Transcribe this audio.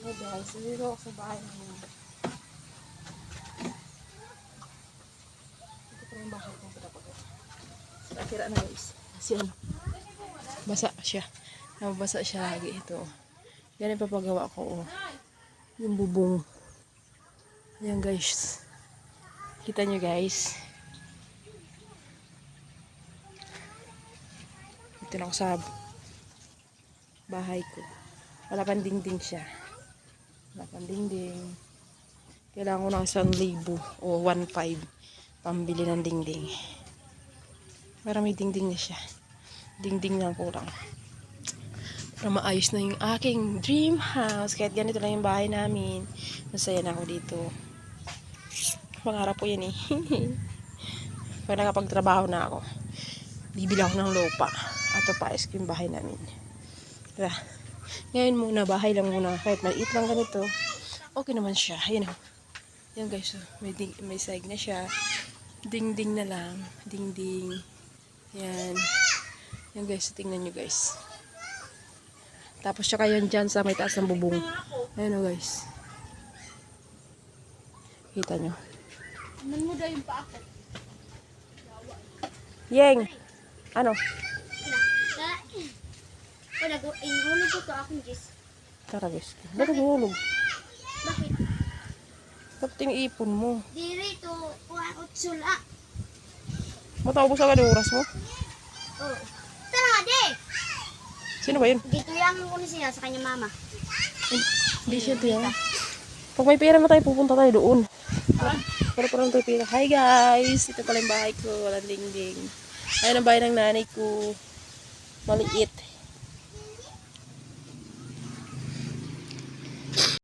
Hey guys, nandito ako sa bahay namin. Ito pa yung bahay kong pinapagawa. Nakira na guys. Kasi ano, basa siya. Nababasa siya lagi ito. Yan yung papagawa ko. Oh. Yung bubong. Ayan guys. Kita nyo guys. Ito na ako sa bahay ko. Wala pang dingding siya. Wala pang dingding. Kailangan ko ng 1,000 o 1,500 pambili ng dingding. Para may dingding na siya. Dingding lang kulang. Para maayos na yung aking dream house. Kahit ganito lang yung bahay namin. Masaya na ako dito. Pangarap ko yan eh. Pag nakapagtrabaho na ako, bibili ako ng lupa. At paayos ko yung bahay namin. Tara. Ngayon muna, bahay lang muna. Kahit maliit lang ganito, okay naman siya. Ayan o. Yan guys, may side na siya. Ding-ding na lang. Ding-ding. Yan. Yan guys, tingnan nyo guys. Tapos siya kayo dyan sa may taas ng bubong. Ayan o guys. Kita nyo. Naman mo daw yung paa ko. Yeng! Ano? Wala ko, inulog ko to akong Jess. Tara guys. Bakit hulog? Bakit? Dapat yung ipon mo. Diri to, kuha ko sula. Mataubos agad yung oras mo? Oh. Tara nga, de! Sino ba yun? Dito yung ko na siya sa kanya mama. Hindi siya tiyan. Pag may pera na tayo, pupunta tayo doon. Para parang tayo pera. Hi guys! Ito pala yung bahay ko. Walang dingding. Ayun ang bahay ng nanay ko. Maliit.